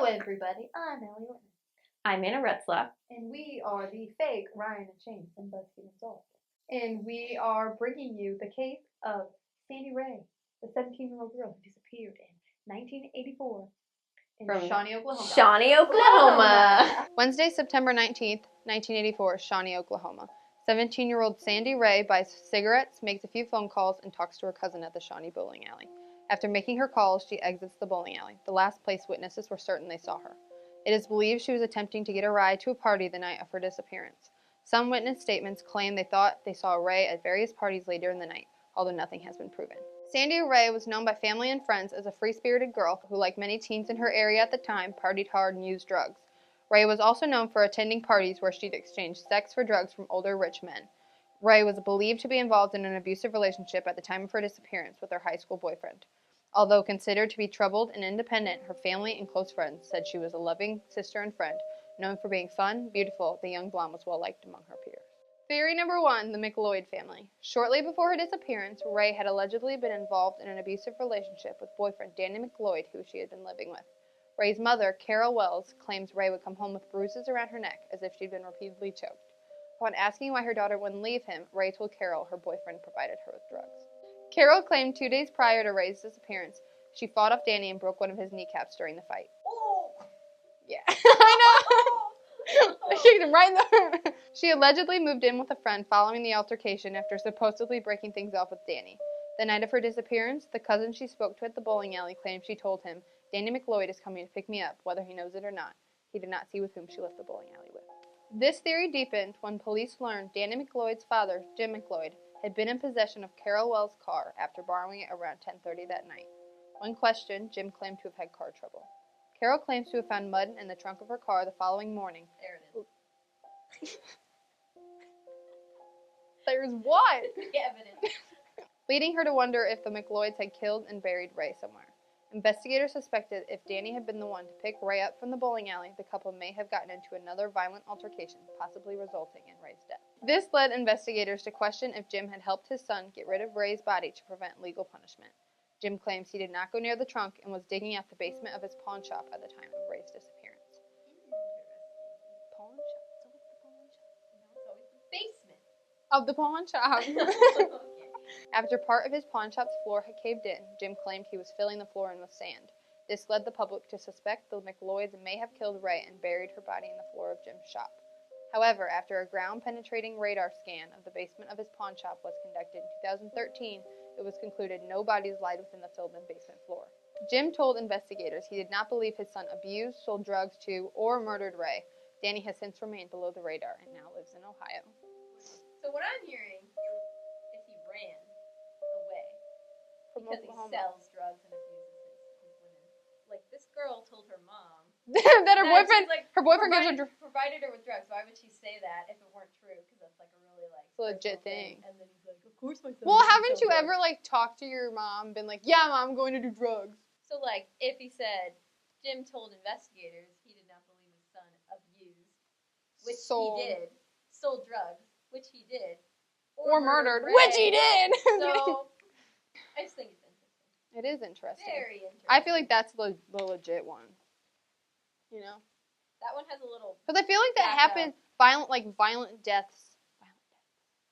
Hello, everybody. I'm Ellie Whitman. I'm Anna Retzlaff. And we are the fake Ryan and Shane and BuzzFeed Unsolved. And we are bringing you the case of Sandy Rea, the 17-year-old girl who disappeared in 1984 in Shawnee, Oklahoma. Shawnee, Oklahoma. Wednesday, September 19th, 1984, Shawnee, Oklahoma. 17-year-old Sandy Rea buys cigarettes, makes a few phone calls, and talks to her cousin at the Shawnee bowling alley. After making her calls, she exits the bowling alley, the last place witnesses were certain they saw her. It is believed she was attempting to get a ride to a party the night of her disappearance. Some witness statements claim they thought they saw Rea at various parties later in the night, although nothing has been proven. Sandy Rea was known by family and friends as a free-spirited girl who, like many teens in her area at the time, partied hard and used drugs. Rea was also known for attending parties where she'd exchanged sex for drugs from older rich men. Rea was believed to be involved in an abusive relationship at the time of her disappearance with her high school boyfriend. Although considered to be troubled and independent, her family and close friends said she was a loving sister and friend, known for being fun, beautiful. The young blonde was well-liked among her peers. Theory number 1, the McLeod family. Shortly before her disappearance, Rea had allegedly been involved in an abusive relationship with boyfriend Danny McLeod, who she had been living with. Rea's mother, Carol Wells, claims Rea would come home with bruises around her neck as if she'd been repeatedly choked. Upon asking why her daughter wouldn't leave him, Rea told Carol her boyfriend provided her with drugs. Carol claimed 2 days prior to Rea's disappearance, she fought off Danny and broke one of his kneecaps during the fight. Oh! Yeah. I know! I kicked him right in the heart. She allegedly moved in with a friend following the altercation after supposedly breaking things off with Danny. The night of her disappearance, the cousin she spoke to at the bowling alley claimed she told him, Danny McLeod is coming to pick me up, whether he knows it or not. He did not see with whom she left the bowling alley with. This theory deepened when police learned Danny McLeod's father, Jim McLeod, had been in possession of Carol Wells' car after borrowing it around 10:30 that night. When questioned, Jim claimed to have had car trouble. Carol claims to have found mud in the trunk of her car the following morning. There it is. There's what? Evidence. Leading her to wonder if the McLeods had killed and buried Rea somewhere. Investigators suspected if Danny had been the one to pick Rea up from the bowling alley, the couple may have gotten into another violent altercation, possibly resulting in Rea's death. This led investigators to question if Jim had helped his son get rid of Rea's body to prevent legal punishment. Jim claims he did not go near the trunk and was digging out the basement of his pawn shop at the time of Rea's disappearance. Pawn shop? So what's the pawn shop? No, it's always the basement. Of the pawn shop. Okay. After part of his pawn shop's floor had caved in, Jim claimed he was filling the floor in with sand. This led the public to suspect the McLeods may have killed Rea and buried her body in the floor of Jim's shop. However, after a ground-penetrating radar scan of the basement of his pawn shop was conducted in 2013, it was concluded no bodies lied within the filled-in basement floor. Jim told investigators he did not believe his son abused, sold drugs to, or murdered Rea. Danny has since remained below the radar and now lives in Ohio. So what I'm hearing is he ran away From because Oklahoma. he sells drugs and abuses his women. Like, this girl told her mom that her boyfriend, she's, like, her boyfriend gives her provided her with drugs. Why would she say that if it weren't true? Because that's like a really like legit personal thing. And then he's like, of course my son. Well, doesn't haven't sell you drugs. ever, like, talked to your mom, been like, yeah, Mom, I'm going to do drugs? So, like, if he said, Jim told investigators he did not believe his son abused, which Sold. he did, sold drugs, which he did, Or murdered, Rea. which he did! So, I just think it's interesting. It is interesting. Very interesting. I feel like that's the legit one. You know? that one has a little. Because I feel like that Back happens, violent deaths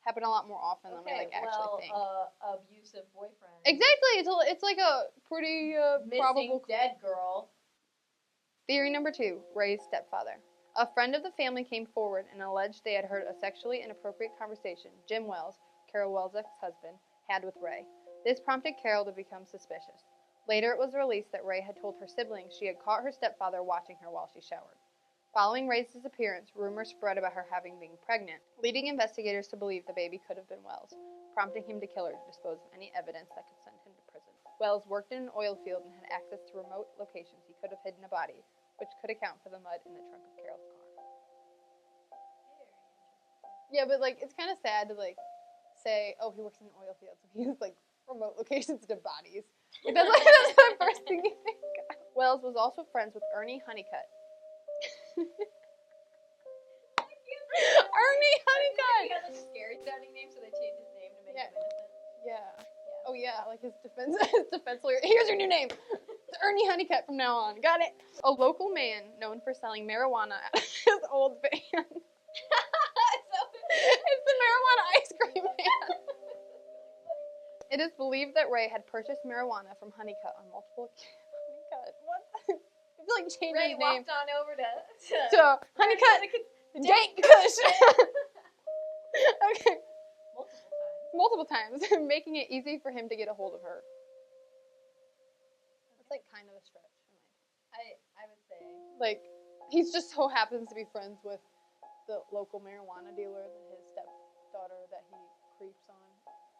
happen a lot more often than we, like, actually think. Abusive boyfriend. Exactly! It's like a pretty Missing probable... dead girl. Theory number 2, Rea's stepfather. A friend of the family came forward and alleged they had heard a sexually inappropriate conversation Jim Wells, Carol Wells' ex-husband, had with Rea. This prompted Carol to become suspicious. Later it was released that Rea had told her siblings she had caught her stepfather watching her while she showered. Following Rea's disappearance, rumors spread about her having been pregnant, leading investigators to believe the baby could have been Wells, prompting him to kill her to dispose of any evidence that could send him to prison. Wells worked in an oil field and had access to remote locations he could have hidden a body, which could account for the mud in the trunk of Carol's car. Yeah, but, like, it's kind of sad to, like, say, oh, he works in an oil field, so he has, like, remote locations to bodies. Like, that's the first thing you think of. Wells was also friends with Ernie Honeycutt. Ernie Honeycutt! He had a scary sounding name, so they changed his name to make him innocent. Yeah. Oh, yeah, like his defense lawyer. Here's your new name. It's Ernie Honeycutt from now on. Got it. A local man known for selling marijuana at his old van. It's the marijuana ice cream man. It is believed that Ray had purchased marijuana from Honeycutt on multiple Honeycutt. What? I feel like changing Ray his name walked on over to Honeycutt Dank Kush. Okay. Multiple times, making it easy for him to get a hold of her. That's like kind of a stretch. I would say. Like, he just so happens to be friends with the local marijuana dealer that his stepdaughter that he creeps on.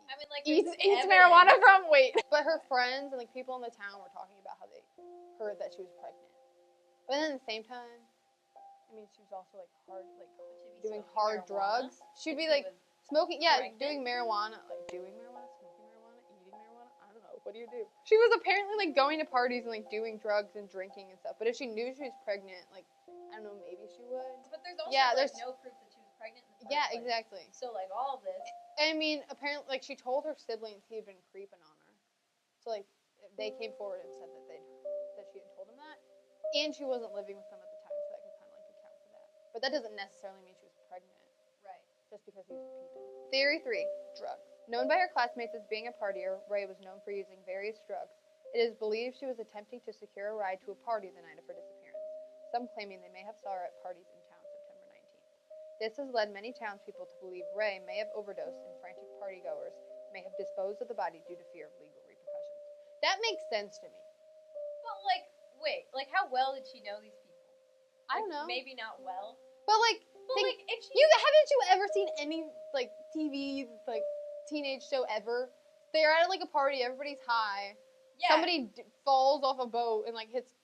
I mean, like, Eats evidence. marijuana from. Wait. But her friends and like people in the town were talking about how they heard that she was pregnant. But then at the same time, I mean, she was also like doing hard marijuana? drugs. She'd be She like was smoking, pregnant? doing marijuana, smoking marijuana, eating marijuana. I don't know. What do you do? She was apparently like going to parties and like doing drugs and drinking and stuff. But if she knew she was pregnant, like I don't know, maybe she would. But there's also there's no proof that she was pregnant in the first yeah, place. exactly. So like all of this. I mean, apparently, like she told her siblings he had been creeping on her. So like they came forward and said that she had told him that, and she wasn't living with them at the time, so that could kind of like account for that. But that doesn't necessarily mean she was pregnant. Right. Just because he was peeping. Theory 3, drugs. Known by her classmates as being a partier, Ray was known for using various drugs. It is believed she was attempting to secure a ride to a party the night of her disappearance, some claiming they may have saw her at parties in town September 19th. This has led many townspeople to believe Ray may have overdosed and frantic partygoers may have disposed of the body due to fear of legal repercussions. That makes sense to me. But like, wait, like how well did she know these people? I don't know. Maybe not well. But like, if she haven't you ever seen any like TV like teenage show ever? They're at like a party, everybody's high. yeah. Somebody falls off a boat and like hits.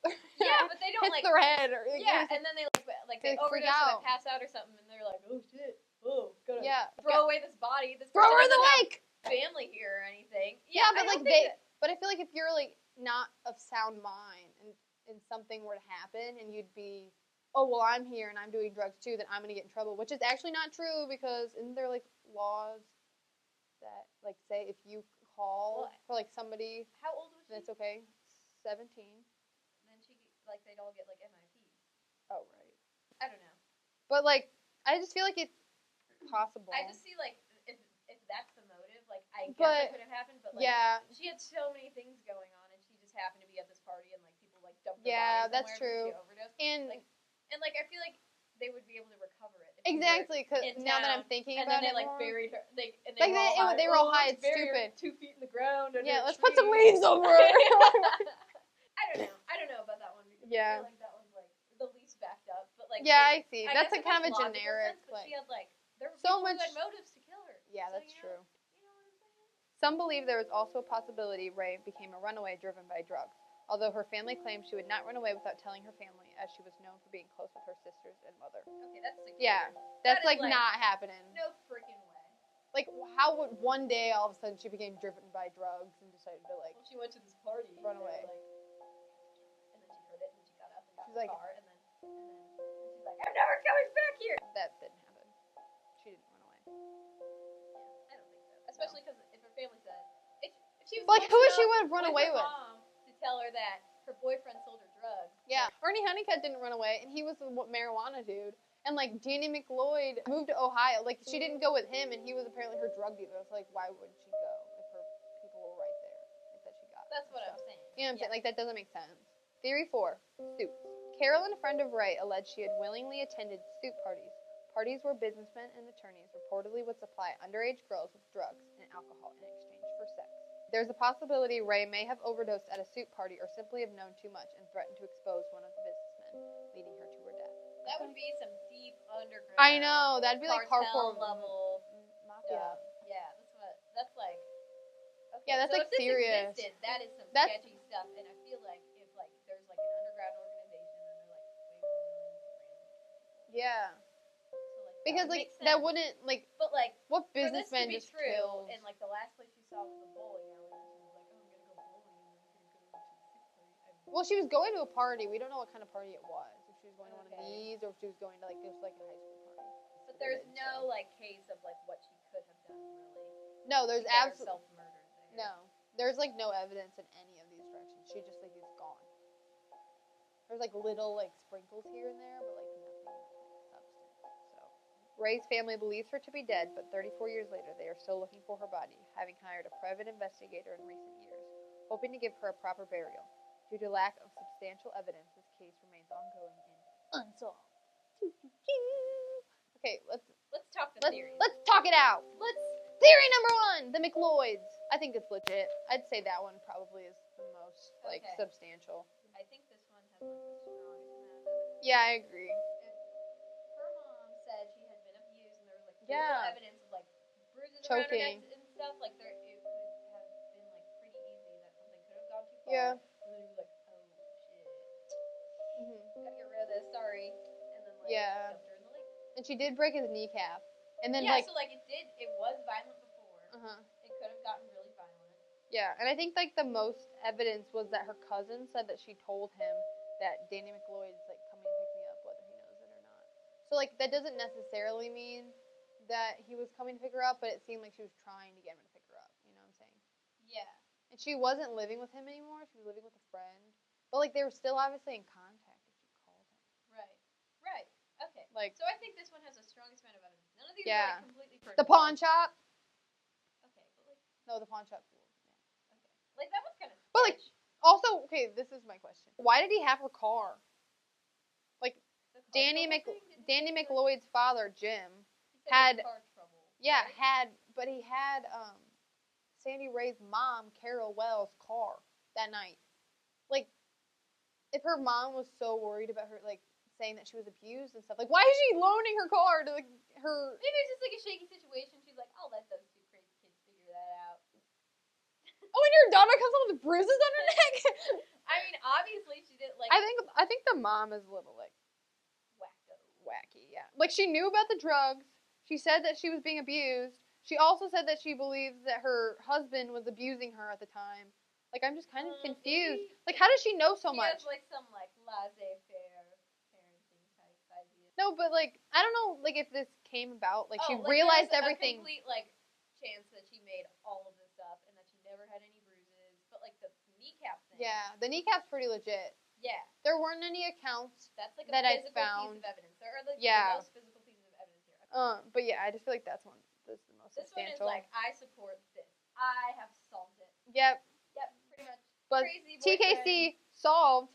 Yeah, but they don't hits like their head or yeah, and then they they freak overdose or out. they pass out or something, and they're like, oh shit, gotta Yeah. throw away this body. This Throw person her in the doesn't have lake. family here or anything. Yeah, but I like don't think but I feel like if you're like not of sound mind and something were to happen and you'd be, oh well, I'm here and I'm doing drugs too, then I'm gonna get in trouble, which is actually not true because isn't there like laws that like say if you call for like somebody, how old was she? then it's okay. 17. Then she they'd all get like MIPs. Oh right. I don't know. But like I just feel like it's possible. I just see like if that's the motive, like I guess But- it could have happened, but like yeah. she had so many things going on, and she just happened to be at this party, and like people like dumped Yeah, her body that's somewhere true. because she overdosed. And And like I feel like they would be able to recover it. if she were exactly, because in now that town, I'm thinking and about then they it like more, buried her. They Like, they were all high, let's it's bury her stupid. 2 feet in the ground. Under yeah, a let's put some tree. leaves over her. I don't know about that one because Yeah. I feel like that one's like the least backed up. But like Yeah, I see. I That's guess like it kind of a makes logical generic. sense, but Like, she had like there were so people much- who had motives to kill her. yeah, So, that's you true. know what I'm saying? Some believe there was also a possibility Ray became a runaway driven by drugs, although her family claims she would not run away without telling her family, as she was known for being close with her sisters and mother. Okay, that's secure. Yeah, That that's is, like not happening. No freaking way. Like, how would one day all of a sudden she became driven by drugs and decided to like Well, she went to this party. run and, away? Like, and then she heard it, and then she got up and got She's in the like- car, and then she's like, I'm never coming back here. That didn't happen. She didn't run away. Yeah, I don't think so. Especially because if her family said, if she was Like, close who would she enough would have run away her with? mom to tell her that her boyfriend sold her drugs. Yeah, Ernie Honeycutt didn't run away, and he was the marijuana dude. And like Danny McLeod moved to Ohio. Like she didn't go with him, and he was apparently her drug dealer. It's like, why would she go if her people were right there, like that she got? That's what stuff. I'm saying. You know what I'm saying? Like that doesn't make sense. Theory 4: suits. Carolyn, a friend of Ray, alleged she had willingly attended suit parties. Parties where businessmen and attorneys reportedly would supply underage girls with drugs and alcohol in exchange for sex. There's a possibility Ray may have overdosed at a suit party or simply have known too much and threatened to expose one of the businessmen, leading her to her death. That would be some deep underground. I know, that'd be like cartel hardcore level mafia. stuff. Yeah, that's like. Okay, Yeah, that's so like if this serious. Existed, that is some That's- sketchy stuff, and I feel like if like there's like an underground organization and they're like way more willing to random. Yeah, So like because would like make that sense. wouldn't like But like what for this to businessman be just true, killed. and like the last place she saw was the bowling alley, and she was like, oh, I'm gonna go bowling, and I'm gonna go to the soup party. Well, she was going to a party. We don't know what kind of party it was. If she was going to one of Okay. these, or if she was going to like just like a high school party. But there's no like case of like what she could have done really. No, there's She got absolutely herself murdered there. no. There's like no evidence in any of these directions. She just like is gone. There's like little like sprinkles here and there, but like nothing substantive. So Ray's family believes her to be dead, but 34 years later, they are still looking for her body, having hired a private investigator in recent years, hoping to give her a proper burial. Due to lack of substantial evidence, this case remains ongoing and unsolved. Okay, let's talk the theories. let's talk it out. Theory number 1: the McLloyds. I think it's legit. I'd say that one probably is the most like Okay. substantial. I think this one has like the strongest amount of evidence. Yeah, I agree. Her mom said she had been abused, and there was like Yeah. physical evidence of like bruises around her Choking. neck and stuff. Like it could have been like pretty easy that something could have gone too far. Yeah. And then you'd be like, oh shit, Mhm. gotta get rid of this. Sorry. And then like Yeah. dumped her in the lake. And she did break his kneecap. And then Yeah, like so like it was violent before. It could have gotten really violent. Yeah, and I think like the most evidence was that her cousin said that she told him that Danny McLloyd's like coming to pick me up, whether he knows it or not. So like that doesn't necessarily mean that he was coming to pick her up, but it seemed like she was trying to get him to pick her up. You know what I'm saying? Yeah. And she wasn't living with him anymore. She was living with a friend, but like they were still obviously in contact if she called him. Right. Okay. Like so I think this one has the strongest amount of evidence. None of these are like completely perfect. The pawn shop. Okay, but like No, the pawn shop. like that was kind of. But like also, okay, this is my question. Why did he have her car? Like Danny McLloyd's father, Jim, had but he had Sandy Ray's mom, Carol Wells' car that night. Like, if her mom was so worried about her, like saying that she was abused and stuff, like why is she loaning her car to like her? Maybe it's just like a shaky situation. She's like, I'll let those two crazy kids figure that out. Oh, and your daughter comes home with bruises on her neck. I mean, obviously she did like. I think the mom is a little like wacky, yeah. Like she knew about the drugs. She said that she was being abused. She also said that she believes that her husband was abusing her at the time. Like I'm just kind of confused. Like how does she know so much? She has like some like laissez-faire parenting type idea. No, but like I don't know, like if this came about, like she like, realized there was everything. A complete like chance that she made all of this up and that she never had any bruises, but like the kneecap thing. Yeah, the kneecap's pretty legit. Yeah. There weren't any accounts That's like a that I physical found. piece of evidence. There are the most physical pieces of evidence here. But yeah, I just feel like that's the most substantial. This one is like, I support this. I have solved it. Yep, pretty much. But Crazy TKC solved.